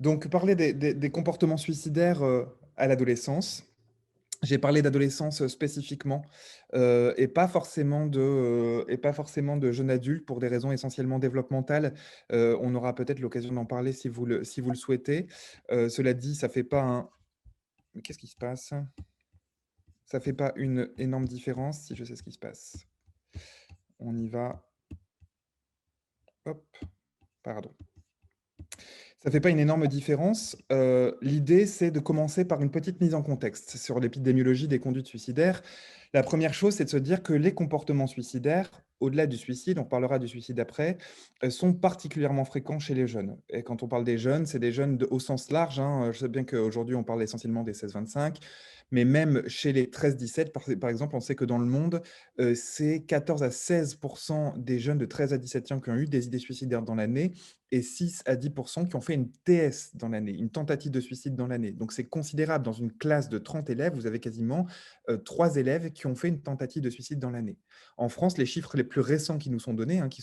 Donc, parler des comportements suicidaires à l'adolescence. J'ai parlé d'adolescence spécifiquement et pas forcément de jeunes adultes pour des raisons essentiellement développementales. On aura peut-être l'occasion d'en parler si vous le souhaitez. Cela dit, ça fait pas un... Mais qu'est-ce qui se passe? Ça fait pas une énorme différence si je sais ce qui se passe. On y va. Hop, pardon. Ça fait pas une énorme différence. L'idée, c'est de commencer par une petite mise en contexte sur l'épidémiologie des conduites suicidaires. La première chose, c'est de se dire que les comportements suicidaires, au-delà du suicide, on parlera du suicide après, sont particulièrement fréquents chez les jeunes. Et quand on parle des jeunes, c'est des jeunes au sens large, hein. Je sais bien qu'aujourd'hui, on parle essentiellement des 16-25, mais même chez les 13-17, par exemple, on sait que dans le monde, c'est 14 à 16% des jeunes de 13 à 17 ans qui ont eu des idées suicidaires dans l'année et 6 à 10% qui ont fait une TS dans l'année, une tentative de suicide dans l'année. Donc c'est considérable. Dans une classe de 30 élèves, vous avez quasiment 3 élèves qui ont fait une tentative de suicide dans l'année. En France, les chiffres les plus récents qui nous sont donnés, hein, qui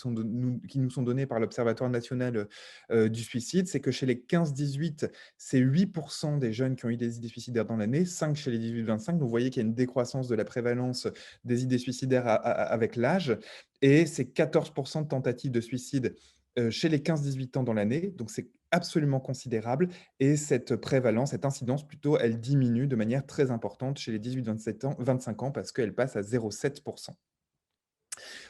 nous sont donnés par l'Observatoire national du suicide, c'est que chez les 15-18, c'est 8% des jeunes qui ont eu des idées suicidaires dans l'année, 5 chez les 18-25. Vous voyez qu'il y a une décroissance de la prévalence des idées suicidaires avec l'âge. Et c'est 14% de tentatives de suicide chez les 15-18 ans dans l'année, donc c'est absolument considérable. Et cette prévalence, cette incidence plutôt, elle diminue de manière très importante chez les 18-27 ans, 25 ans parce qu'elle passe à 0,7%.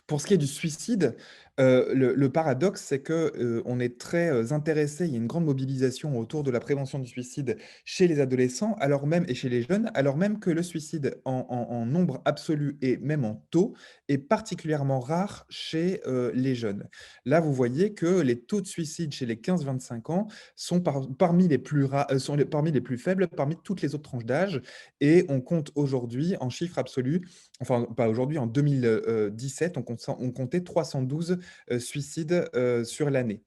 Pour ce qui est du suicide, le paradoxe, c'est que, on est très, intéressé, il y a une grande mobilisation autour de la prévention du suicide chez les adolescents, alors même et chez les jeunes, alors même que le suicide en nombre absolu et même en taux est particulièrement rare chez, les jeunes. Là, vous voyez que les taux de suicide chez les 15-25 ans sont parmi les plus parmi les plus faibles parmi toutes les autres tranches d'âge et on compte aujourd'hui en chiffres absolus, enfin pas aujourd'hui, en 2017, on comptait 312 suicides sur l'année.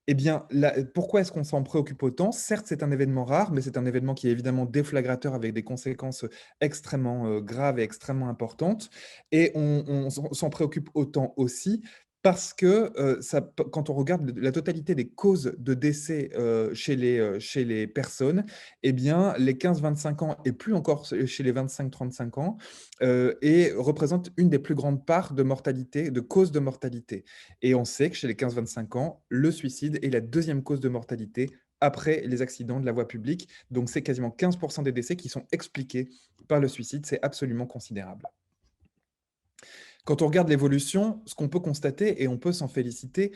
Eh bien, pourquoi est-ce qu'on s'en préoccupe autant? Certes, c'est un événement rare, mais c'est un événement qui est évidemment déflagrateur avec des conséquences extrêmement graves et extrêmement importantes. Et on s'en préoccupe autant aussi parce que quand on regarde la totalité des causes de décès chez les personnes, eh bien, les 15-25 ans et plus encore chez les 25-35 ans, et représente une des plus grandes parts de mortalité, de causes de mortalité. Et on sait que chez les 15-25 ans, le suicide est la deuxième cause de mortalité après les accidents de la voie publique. Donc, c'est quasiment 15% des décès qui sont expliqués par le suicide. C'est absolument considérable. Quand on regarde l'évolution, ce qu'on peut constater, et on peut s'en féliciter,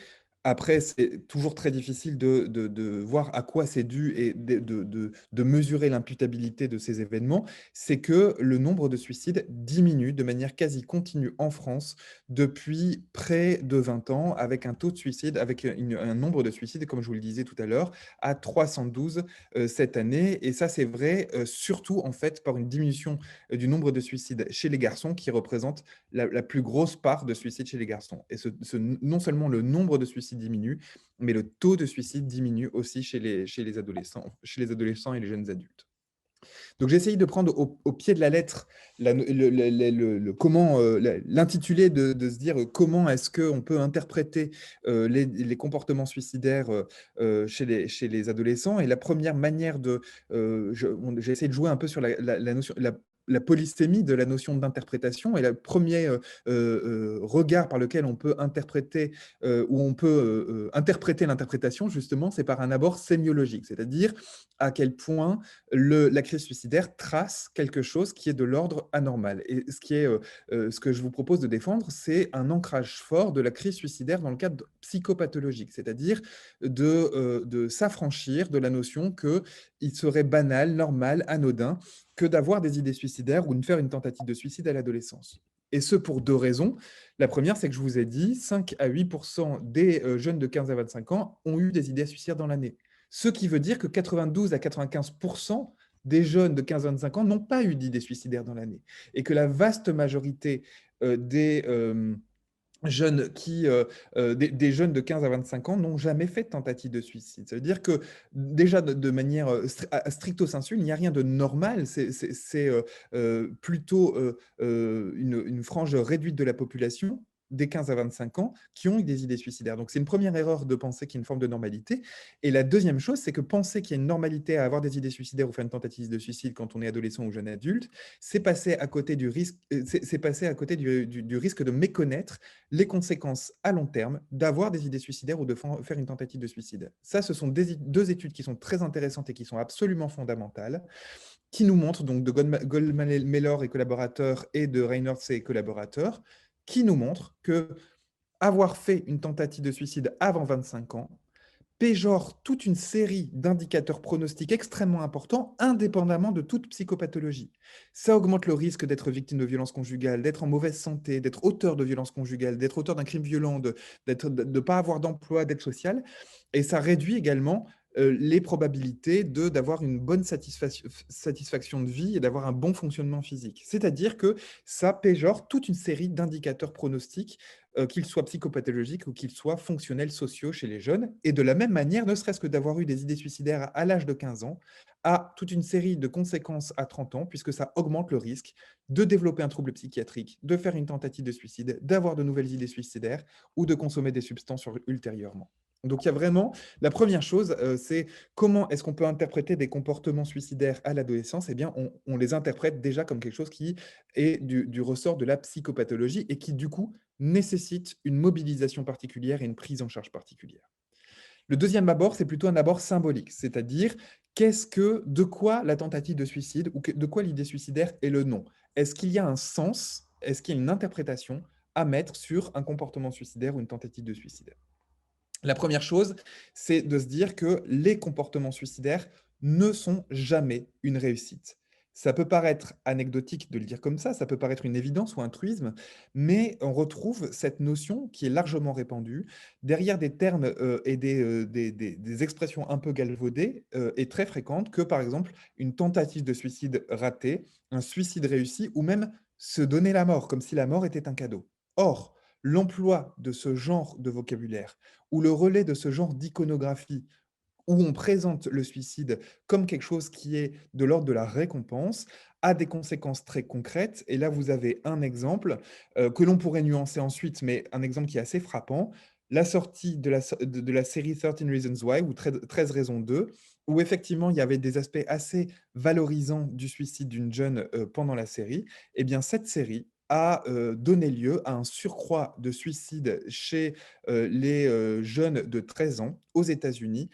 après, c'est toujours très difficile de voir à quoi c'est dû et de mesurer l'imputabilité de ces événements, c'est que le nombre de suicides diminue de manière quasi continue en France depuis près de 20 ans, avec un taux de suicide, avec un nombre de suicides, comme je vous le disais tout à l'heure, à 312 cette année. Et ça, c'est vrai, surtout en fait par une diminution du nombre de suicides chez les garçons qui représente la plus grosse part de suicides chez les garçons. Et non seulement le nombre de suicides diminue, mais le taux de suicide diminue aussi chez les adolescents et les jeunes adultes. Donc j'ai essayé de prendre au pied de la lettre l'intitulé de se dire comment est-ce qu'on peut interpréter les comportements suicidaires chez les adolescents. Et la première manière j'ai essayé de jouer un peu sur la notion, la polysémie de la notion d'interprétation et le premier regard par lequel on peut interpréter où on peut interpréter l'interprétation, justement, c'est par un abord sémiologique, c'est-à-dire à quel point la crise suicidaire trace quelque chose qui est de l'ordre anormal. Et ce que je vous propose de défendre, c'est un ancrage fort de la crise suicidaire dans le cadre psychopathologique, c'est-à-dire de s'affranchir de la notion qu'il serait banal, normal, anodin, que d'avoir des idées suicidaires ou de faire une tentative de suicide à l'adolescence. Et ce pour deux raisons. La première, c'est que je vous ai dit, 5 à 8% des jeunes de 15 à 25 ans ont eu des idées suicidaires dans l'année. Ce qui veut dire que 92 à 95% des jeunes de 15-25 ans n'ont pas eu d'idées suicidaires dans l'année. Et que la vaste majorité des jeunes des jeunes de 15 à 25 ans n'ont jamais fait de tentative de suicide. Ça veut dire que déjà de manière stricto sensu, il n'y a rien de normal. C'est plutôt une frange réduite de la population des 15 à 25 ans qui ont eu des idées suicidaires. Donc, c'est une première erreur de penser qu'il y a une forme de normalité. Et la deuxième chose, c'est que penser qu'il y a une normalité à avoir des idées suicidaires ou faire une tentative de suicide quand on est adolescent ou jeune adulte, c'est passer à côté du risque, c'est passer à côté du risque de méconnaître les conséquences à long terme d'avoir des idées suicidaires ou de faire une tentative de suicide. Ça, ce sont deux études qui sont très intéressantes et qui sont absolument fondamentales, qui nous montrent, donc de Goldman-Mellor et collaborateurs et de Reynolds et collaborateurs, qui nous montrent que avoir fait une tentative de suicide avant 25 ans péjore toute une série d'indicateurs pronostiques extrêmement importants, indépendamment de toute psychopathologie. Ça augmente le risque d'être victime de violences conjugales, d'être en mauvaise santé, d'être auteur de violences conjugales, d'être auteur d'un crime violent, de ne pas avoir d'emploi, d'aide sociale. Et ça réduit également les probabilités d'avoir une bonne satisfaction de vie et d'avoir un bon fonctionnement physique. C'est-à-dire que ça péjore toute une série d'indicateurs pronostiques, qu'ils soient psychopathologiques ou qu'ils soient fonctionnels sociaux chez les jeunes. Et de la même manière, ne serait-ce que d'avoir eu des idées suicidaires à l'âge de 15 ans, a toute une série de conséquences à 30 ans, puisque ça augmente le risque de développer un trouble psychiatrique, de faire une tentative de suicide, d'avoir de nouvelles idées suicidaires ou de consommer des substances ultérieurement. Donc, il y a vraiment, la première chose, c'est comment est-ce qu'on peut interpréter des comportements suicidaires à l'adolescence? Eh bien, on les interprète déjà comme quelque chose qui est du ressort de la psychopathologie et qui, du coup, nécessite une mobilisation particulière et une prise en charge particulière. Le deuxième abord, c'est plutôt un abord symbolique, c'est-à-dire de quoi la tentative de suicide ou de quoi l'idée suicidaire est le nom? Est-ce qu'il y a un sens, est-ce qu'il y a une interprétation à mettre sur un comportement suicidaire ou une tentative de suicide? La première chose, c'est de se dire que les comportements suicidaires ne sont jamais une réussite. Ça peut paraître anecdotique de le dire comme ça peut paraître une évidence ou un truisme, mais on retrouve cette notion qui est largement répandue derrière des termes et des expressions un peu galvaudées et très fréquentes que, par exemple, une tentative de suicide ratée, un suicide réussi ou même se donner la mort, comme si la mort était un cadeau. Or, l'emploi de ce genre de vocabulaire ou le relais de ce genre d'iconographie où on présente le suicide comme quelque chose qui est de l'ordre de la récompense, a des conséquences très concrètes. Et là, vous avez un exemple que l'on pourrait nuancer ensuite, mais un exemple qui est assez frappant. La sortie de la série 13 Reasons Why, ou 13 raisons 2, où effectivement, il y avait des aspects assez valorisants du suicide d'une jeune pendant la série. Eh bien, cette série a donné lieu à un surcroît de suicides chez les jeunes de 13 ans aux États-Unis,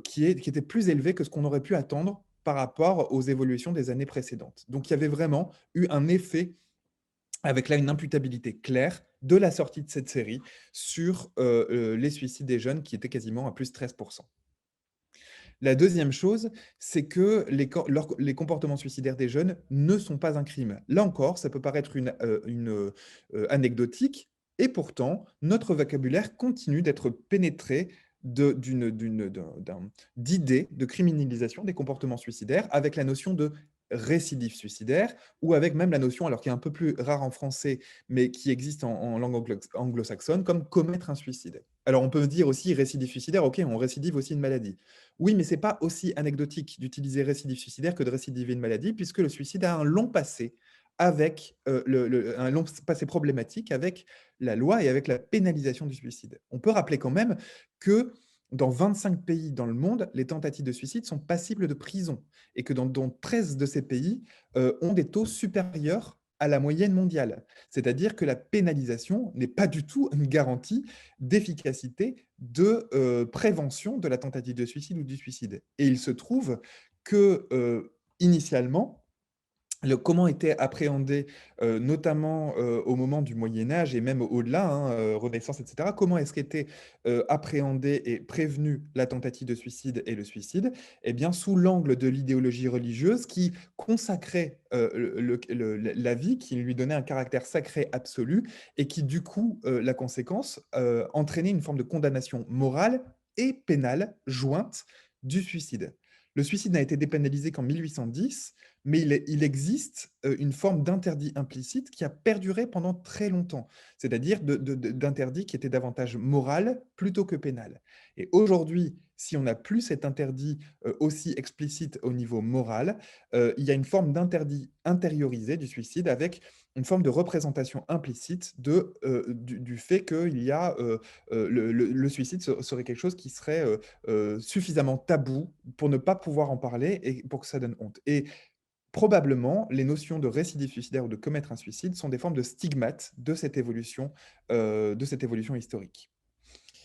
qui était plus élevé que ce qu'on aurait pu attendre par rapport aux évolutions des années précédentes. Donc, il y avait vraiment eu un effet avec là une imputabilité claire de la sortie de cette série sur les suicides des jeunes qui étaient quasiment à plus 13%. La deuxième chose, c'est que les comportements suicidaires des jeunes ne sont pas un crime. Là encore, ça peut paraître anecdotique, et pourtant, notre vocabulaire continue d'être pénétré d'idées de criminalisation des comportements suicidaires avec la notion de récidive suicidaire ou avec même la notion, alors qui est un peu plus rare en français, mais qui existe en langue anglo-saxonne, comme commettre un suicide. Alors on peut dire aussi récidive suicidaire, ok, on récidive aussi une maladie. Oui, mais ce n'est pas aussi anecdotique d'utiliser récidive suicidaire que de récidiver une maladie, puisque le suicide a un long passé avec un long passé problématique avec la loi et avec la pénalisation du suicide. On peut rappeler quand même que dans 25 pays dans le monde, les tentatives de suicide sont passibles de prison et que dans 13 de ces pays ont des taux supérieurs à la moyenne mondiale. C'est-à-dire que la pénalisation n'est pas du tout une garantie d'efficacité de prévention de la tentative de suicide ou du suicide. Et il se trouve que, initialement, comment était appréhendé, notamment au moment du Moyen Âge et même au-delà, hein, Renaissance, etc., comment est-ce qu'était appréhendée et prévenue la tentative de suicide et le suicide? Eh bien, sous l'angle de l'idéologie religieuse qui consacrait la vie, qui lui donnait un caractère sacré absolu et qui, du coup, la conséquence, entraînait une forme de condamnation morale et pénale jointe du suicide. Le suicide n'a été dépénalisé qu'en 1810, mais il existe une forme d'interdit implicite qui a perduré pendant très longtemps, c'est-à-dire d'interdit qui était davantage moral plutôt que pénal. Et aujourd'hui, si on n'a plus cet interdit aussi explicite au niveau moral, il y a une forme d'interdit intériorisé du suicide avec une forme de représentation implicite du fait qu'il y a, le suicide serait quelque chose qui serait, suffisamment tabou pour ne pas pouvoir en parler et pour que ça donne honte. Et probablement, les notions de récidive suicidaire ou de commettre un suicide sont des formes de stigmates de cette évolution historique.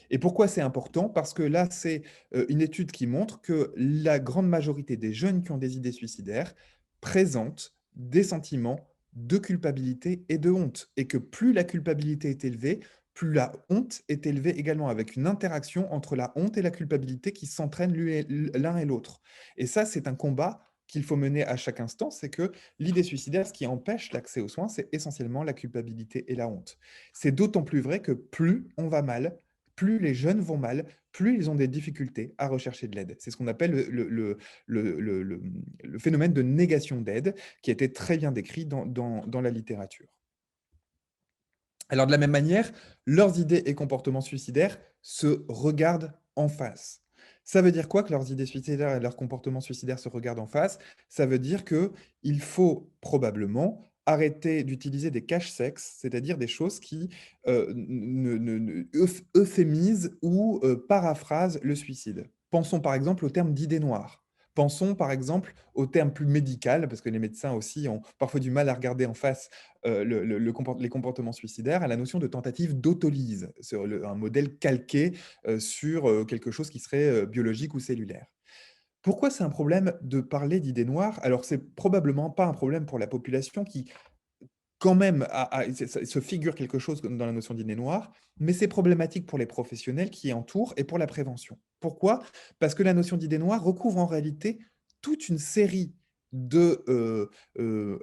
Et pourquoi c'est important? Parce que là, c'est, une étude qui montre que la grande majorité des jeunes qui ont des idées suicidaires présentent des sentiments de culpabilité et de honte et que plus la culpabilité est élevée, plus la honte est élevée également, avec une interaction entre la honte et la culpabilité qui s'entraînent l'un et l'autre. Et ça, c'est un combat qu'il faut mener à chaque instant, c'est que l'idée suicidaire, ce qui empêche l'accès aux soins, c'est essentiellement la culpabilité et la honte. C'est d'autant plus vrai que plus on va mal, plus les jeunes vont mal, plus ils ont des difficultés à rechercher de l'aide. C'est ce qu'on appelle le phénomène de négation d'aide, qui a été très bien décrit dans la littérature. Alors, de la même manière, leurs idées et comportements suicidaires se regardent en face. Ça veut dire quoi que leurs idées suicidaires et leurs comportements suicidaires se regardent en face? Ça veut dire qu'il faut probablement arrêter d'utiliser des cache-sexes, c'est-à-dire des choses qui euphémisent ou paraphrasent le suicide. Pensons par exemple au terme d'idée noire. Pensons par exemple au terme plus médical, parce que les médecins aussi ont parfois du mal à regarder en face les comportements suicidaires, à la notion de tentative d'autolyse, sur un modèle calqué sur quelque chose qui serait biologique ou cellulaire. Pourquoi c'est un problème de parler d'idées noires? Alors, c'est probablement pas un problème pour la population qui, quand même, se figure quelque chose comme dans la notion d'idées noires, mais c'est problématique pour les professionnels qui entourent et pour la prévention. Pourquoi? Parce que la notion d'idées noires recouvre en réalité toute une série de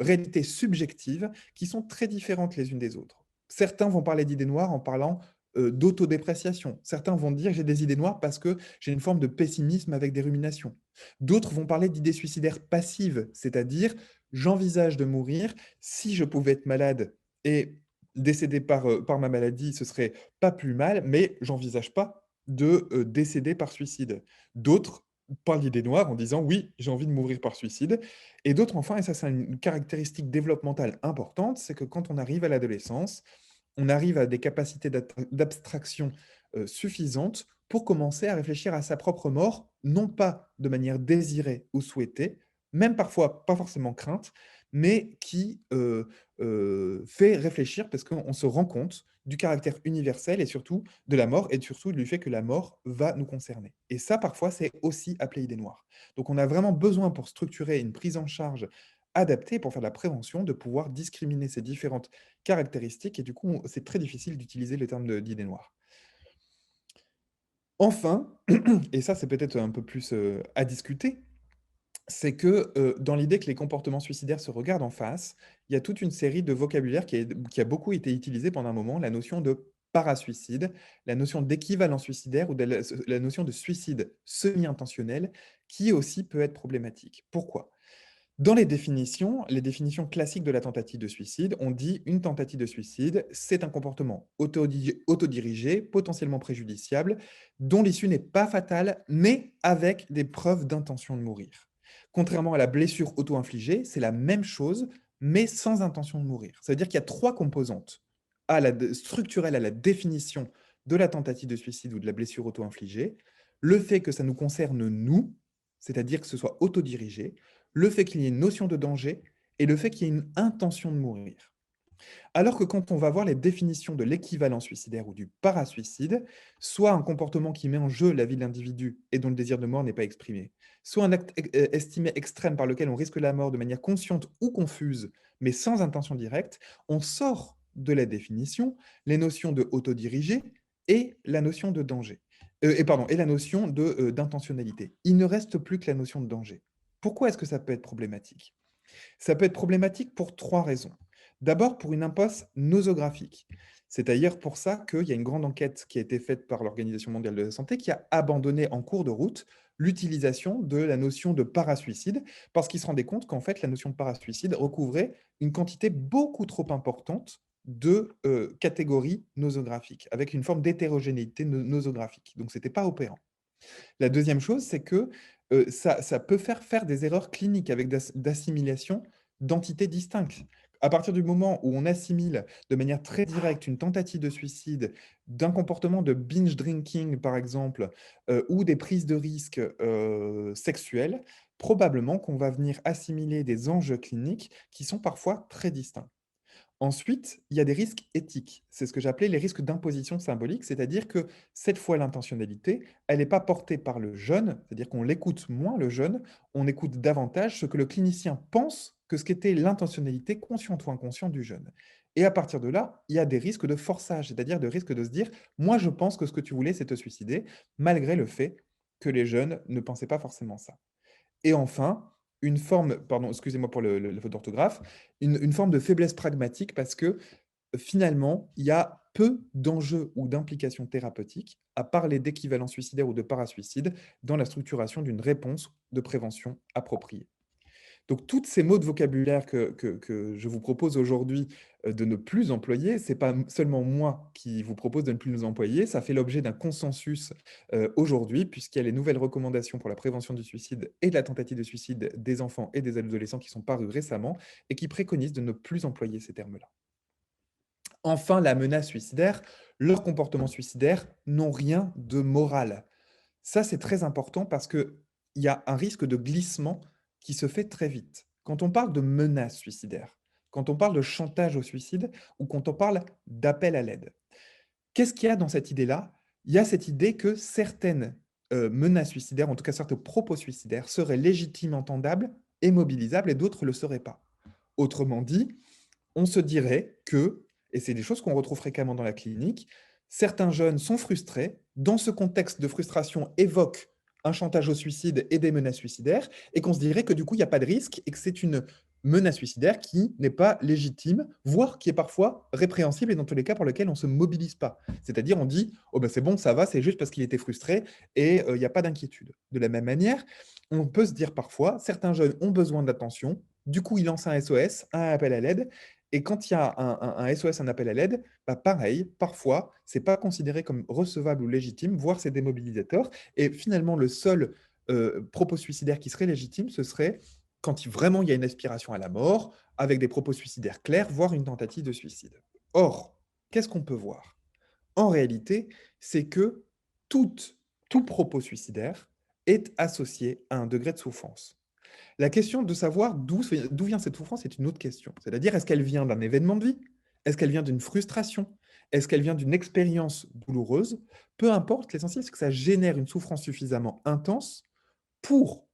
réalités subjectives qui sont très différentes les unes des autres. Certains vont parler d'idées noires en parlant d'autodépréciation. Certains vont dire j'ai des idées noires parce que j'ai une forme de pessimisme avec des ruminations. D'autres vont parler d'idées suicidaires passives, c'est-à-dire j'envisage de mourir, si je pouvais être malade et décéder par ma maladie, ce serait pas plus mal, mais j'envisage pas de décéder par suicide. D'autres parlent d'idées noires en disant oui, j'ai envie de mourir par suicide. Et d'autres, enfin, et ça c'est une caractéristique développementale importante, c'est que quand on arrive à l'adolescence, on arrive à des capacités d'abstraction suffisantes pour commencer à réfléchir à sa propre mort, non pas de manière désirée ou souhaitée, même parfois pas forcément crainte, mais qui fait réfléchir parce qu'on se rend compte du caractère universel et surtout de la mort et surtout du fait que la mort va nous concerner. Et ça, parfois, c'est aussi appelé idée noire. Donc, on a vraiment besoin pour structurer une prise en charge adaptée, pour faire de la prévention, de pouvoir discriminer ces différentes caractéristiques et du coup, c'est très difficile d'utiliser le terme d'idée noire. Enfin, et ça, c'est peut-être un peu plus à discuter, c'est que dans l'idée que les comportements suicidaires se regardent en face, il y a toute une série de vocabulaire qui a beaucoup été utilisé pendant un moment, la notion de parasuicide, la notion d'équivalent suicidaire ou la notion de suicide semi-intentionnel, qui aussi peut être problématique. Pourquoi? Dans les définitions classiques de la tentative de suicide, on dit une tentative de suicide, c'est un comportement autodirigé, potentiellement préjudiciable, dont l'issue n'est pas fatale, mais avec des preuves d'intention de mourir. Contrairement à la blessure auto-infligée, c'est la même chose, mais sans intention de mourir. Ça veut dire qu'il y a trois composantes structurelles à la définition de la tentative de suicide ou de la blessure auto-infligée. Le fait que ça nous concerne nous, c'est-à-dire que ce soit autodirigé, le fait qu'il y ait une notion de danger et le fait qu'il y ait une intention de mourir. Alors que quand on va voir les définitions de l'équivalent suicidaire ou du parasuicide, soit un comportement qui met en jeu la vie de l'individu et dont le désir de mort n'est pas exprimé, soit un acte estimé extrême par lequel on risque la mort de manière consciente ou confuse, mais sans intention directe, on sort de la définition les notions de autodirigé et la notion de danger. Et la notion d'intentionnalité. Il ne reste plus que la notion de danger. Pourquoi est-ce que ça peut être problématique? Ça peut être problématique pour trois raisons. D'abord, pour une impasse nosographique. C'est d'ailleurs pour ça qu'il y a une grande enquête qui a été faite par l'Organisation mondiale de la santé qui a abandonné en cours de route l'utilisation de la notion de parasuicide parce qu'ils se rendaient compte qu'en fait, la notion de parasuicide recouvrait une quantité beaucoup trop importante de catégories nosographiques, avec une forme d'hétérogénéité nosographique. Donc, ce n'était pas opérant. La deuxième chose, c'est que ça peut faire des erreurs cliniques avec d'assimilation d'entités distinctes. À partir du moment où on assimile de manière très directe une tentative de suicide d'un comportement de binge drinking, par exemple, ou des prises de risques, sexuelles, probablement qu'on va venir assimiler des enjeux cliniques qui sont parfois très distincts. Ensuite, il y a des risques éthiques. C'est ce que j'appelais les risques d'imposition symbolique, c'est-à-dire que cette fois, l'intentionnalité, elle n'est pas portée par le jeune, c'est-à-dire qu'on l'écoute moins, le jeune, on écoute davantage ce que le clinicien pense que ce qu'était l'intentionnalité consciente ou inconsciente du jeune. Et à partir de là, il y a des risques de forçage, c'est-à-dire de risque de se dire, moi je pense que ce que tu voulais, c'est te suicider, malgré le fait que les jeunes ne pensaient pas forcément ça. Et enfin, une forme, pardon, excusez-moi pour le faute d'orthographe, une forme de faiblesse pragmatique parce que finalement, il y a peu d'enjeux ou d'implications thérapeutiques à parler d'équivalent suicidaire ou de parasuicide dans la structuration d'une réponse de prévention appropriée. Donc, toutes ces mots de vocabulaire que je vous propose aujourd'hui de ne plus employer, ce n'est pas seulement moi qui vous propose de ne plus nous employer, ça fait l'objet d'un consensus aujourd'hui, puisqu'il y a les nouvelles recommandations pour la prévention du suicide et de la tentative de suicide des enfants et des adolescents qui sont parus récemment et qui préconisent de ne plus employer ces termes-là. Enfin, la menace suicidaire, leurs comportements suicidaires n'ont rien de moral. Ça, c'est très important parce qu'il y a un risque de glissement qui se fait très vite. Quand on parle de menace suicidaire, quand on parle de chantage au suicide ou quand on parle d'appel à l'aide, qu'est-ce qu'il y a dans cette idée-là? Il y a cette idée que certaines menaces suicidaires, en tout cas certains propos suicidaires, seraient légitimes, entendables et mobilisables et d'autres ne le seraient pas. Autrement dit, on se dirait que, et c'est des choses qu'on retrouve fréquemment dans la clinique, certains jeunes sont frustrés, dans ce contexte de frustration évoquent un chantage au suicide et des menaces suicidaires, et qu'on se dirait que du coup, il n'y a pas de risque et que c'est une menace suicidaire qui n'est pas légitime, voire qui est parfois répréhensible et dans tous les cas pour lequel on ne se mobilise pas. C'est-à-dire on dit, oh ben c'est bon, ça va, c'est juste parce qu'il était frustré et il n'y a pas d'inquiétude. De la même manière, on peut se dire parfois, certains jeunes ont besoin d'attention, du coup ils lancent un SOS, un appel à l'aide, et quand il y a un SOS, un appel à l'aide, bah pareil, parfois, c'est pas considéré comme recevable ou légitime, voire c'est démobilisateur. Et finalement, le seul propos suicidaire qui serait légitime, ce serait quand vraiment il y a une aspiration à la mort, avec des propos suicidaires clairs, voire une tentative de suicide. Or, qu'est-ce qu'on peut voir? En réalité, c'est que tout, tout propos suicidaire est associé à un degré de souffrance. La question de savoir d'où vient cette souffrance est une autre question. C'est-à-dire, est-ce qu'elle vient d'un événement de vie? Est-ce qu'elle vient d'une frustration? Est-ce qu'elle vient d'une expérience douloureuse? Peu importe, l'essentiel, c'est que ça génère une souffrance suffisamment intense pour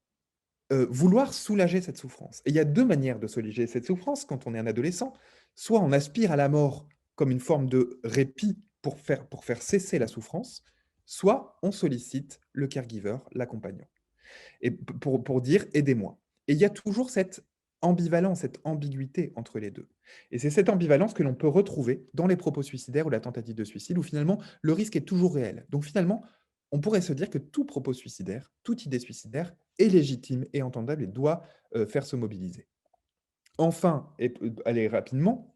vouloir soulager cette souffrance. Et il y a deux manières de soulager cette souffrance quand on est un adolescent. Soit on aspire à la mort comme une forme de répit pour faire cesser la souffrance, soit on sollicite le caregiver, l'accompagnant et pour dire aidez-moi. Et il y a toujours cette ambivalence, cette ambiguïté entre les deux. Et c'est cette ambivalence que l'on peut retrouver dans les propos suicidaires ou la tentative de suicide, où finalement le risque est toujours réel. Donc finalement, on pourrait se dire que tout propos suicidaire, toute idée suicidaire est légitime et entendable et doit faire se mobiliser. Enfin, et aller rapidement,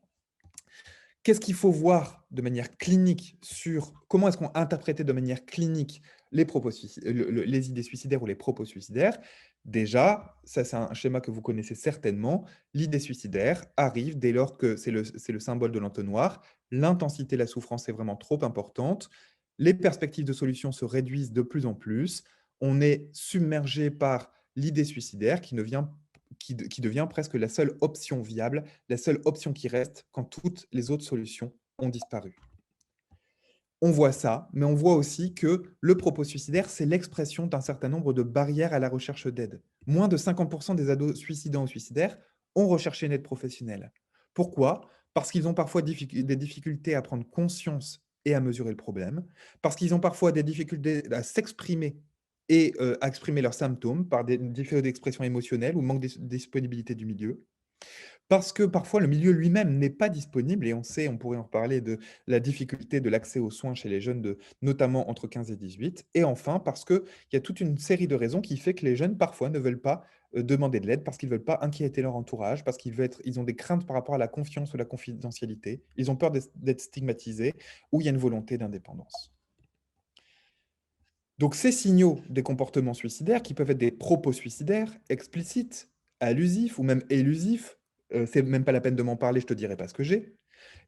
qu'est-ce qu'il faut voir de manière clinique sur comment est-ce qu'on interprète de manière clinique les propos les idées suicidaires ou les propos suicidaires? Déjà, ça c'est un schéma que vous connaissez certainement, l'idée suicidaire arrive dès lors que c'est le symbole de l'entonnoir, l'intensité de la souffrance est vraiment trop importante, les perspectives de solution se réduisent de plus en plus, on est submergé par l'idée suicidaire qui devient presque la seule option viable, la seule option qui reste quand toutes les autres solutions ont disparu. On voit ça, mais on voit aussi que le propos suicidaire, c'est l'expression d'un certain nombre de barrières à la recherche d'aide. Moins de 50% des ados suicidants ou suicidaires ont recherché une aide professionnelle. Pourquoi? Parce qu'ils ont parfois des difficultés à prendre conscience et à mesurer le problème, parce qu'ils ont parfois des difficultés à s'exprimer et à exprimer leurs symptômes par des défauts d'expression émotionnelle ou manque de disponibilité du milieu, parce que parfois le milieu lui-même n'est pas disponible et on sait, on pourrait en reparler de la difficulté de l'accès aux soins chez les jeunes de notamment entre 15 et 18 et enfin parce qu'il y a toute une série de raisons qui fait que les jeunes parfois ne veulent pas, demander de l'aide parce qu'ils ne veulent pas inquiéter leur entourage, parce ils ont des craintes par rapport à la confiance ou la confidentialité, ils ont peur d'être stigmatisés ou il y a une volonté d'indépendance. Donc ces signaux des comportements suicidaires qui peuvent être des propos suicidaires explicites, allusifs ou même élusifs, c'est même pas la peine de m'en parler, je te dirai pas ce que j'ai.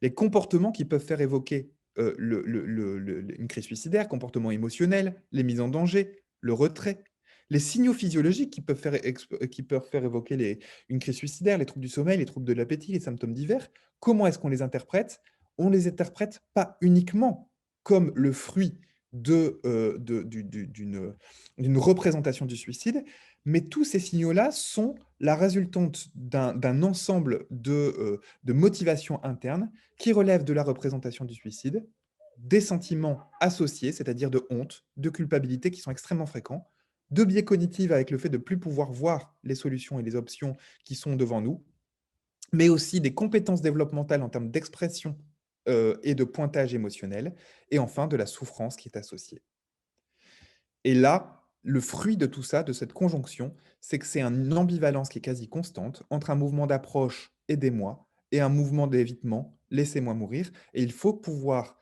Les comportements qui peuvent faire évoquer une crise suicidaire, comportements émotionnels, les mises en danger, le retrait, les signaux physiologiques qui peuvent faire évoquer une crise suicidaire, les troubles du sommeil, les troubles de l'appétit, les symptômes divers. Comment est-ce qu'on les interprète? On les interprète pas uniquement comme le fruit d'une représentation du suicide, mais tous ces signaux-là sont la résultante d'un ensemble de motivations internes qui relèvent de la représentation du suicide, des sentiments associés, c'est-à-dire de honte, de culpabilité qui sont extrêmement fréquents, de biais cognitifs avec le fait de ne plus pouvoir voir les solutions et les options qui sont devant nous, mais aussi des compétences développementales en termes d'expression et de pointage émotionnel, et enfin de la souffrance qui est associée. Et là, le fruit de tout ça, de cette conjonction, c'est que c'est une ambivalence qui est quasi constante entre un mouvement d'approche aidez-moi et un mouvement d'évitement laissez-moi mourir. Et il faut pouvoir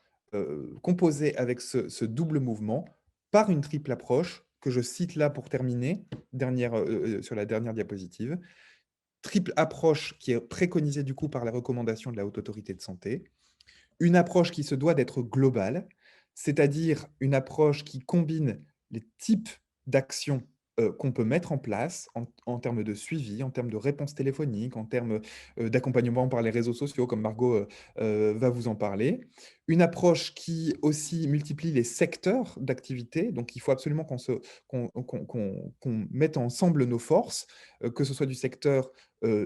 composer avec ce double mouvement par une triple approche que je cite là pour terminer, sur la dernière diapositive. Triple approche qui est préconisée du coup par les recommandations de la Haute Autorité de Santé. Une approche qui se doit d'être globale, c'est-à-dire une approche qui combine les types d'actions qu'on peut mettre en place en termes de suivi, en termes de réponse téléphonique, en termes d'accompagnement par les réseaux sociaux, comme Margot va vous en parler. Une approche qui aussi multiplie les secteurs d'activité. Donc, il faut absolument qu'on mette ensemble nos forces, que ce soit du secteur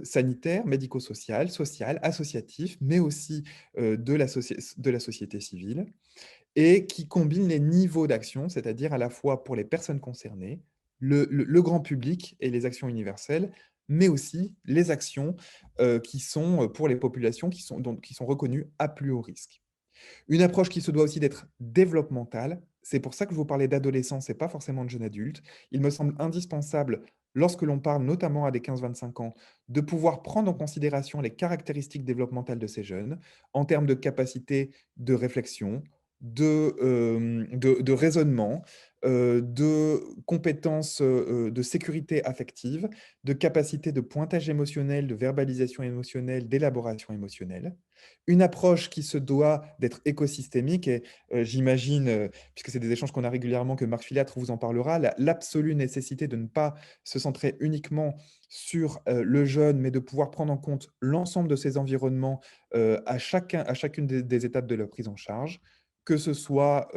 sanitaire, médico-social, social, associatif, mais aussi de la société civile, et qui combine les niveaux d'action, c'est-à-dire à la fois pour les personnes concernées, le grand public et les actions universelles, mais aussi les actions qui sont pour les populations qui sont reconnues à plus haut risque. Une approche qui se doit aussi d'être développementale. C'est pour ça que je vous parlais d'adolescence et pas forcément de jeunes adultes. Il me semble indispensable, lorsque l'on parle notamment à des 15-25 ans, de pouvoir prendre en considération les caractéristiques développementales de ces jeunes en termes de capacité de réflexion, de raisonnement, de compétences de sécurité affective, de capacité de pointage émotionnel, de verbalisation émotionnelle, d'élaboration émotionnelle. Une approche qui se doit d'être écosystémique et j'imagine, puisque c'est des échanges qu'on a régulièrement, que Marc Filâtre vous en parlera, l'absolue nécessité de ne pas se centrer uniquement sur le jeune, mais de pouvoir prendre en compte l'ensemble de ces environnements à chacune des étapes de leur prise en charge, que ce soit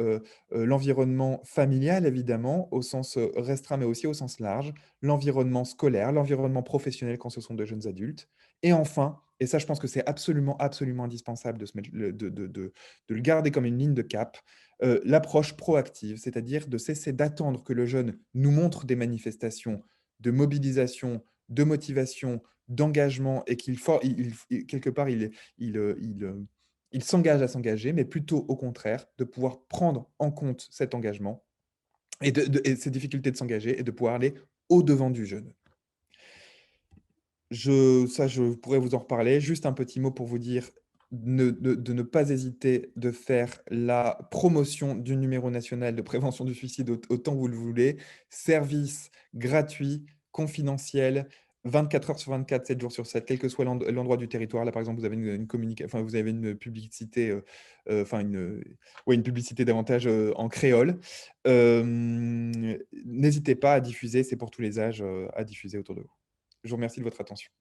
l'environnement familial, évidemment, au sens restreint, mais aussi au sens large, l'environnement scolaire, l'environnement professionnel quand ce sont de jeunes adultes, et enfin, et ça, je pense que c'est absolument, absolument indispensable de le garder comme une ligne de cap, l'approche proactive, c'est-à-dire de cesser d'attendre que le jeune nous montre des manifestations de mobilisation, de motivation, d'engagement, et quelque part, il s'engage à s'engager, mais plutôt au contraire, de pouvoir prendre en compte cet engagement et ses difficultés de s'engager et de pouvoir aller au-devant du jeune. Je pourrais vous en reparler. Juste un petit mot pour vous dire de ne pas hésiter de faire la promotion du numéro national de prévention du suicide autant que vous le voulez. Service gratuit, confidentiel, 24 heures sur 24, 7 jours sur 7, quel que soit l'endroit du territoire. Là, par exemple, vous avez enfin, vous avez une publicité, enfin ouais, une publicité davantage en créole. N'hésitez pas à diffuser, c'est pour tous les âges, à diffuser autour de vous. Je vous remercie de votre attention.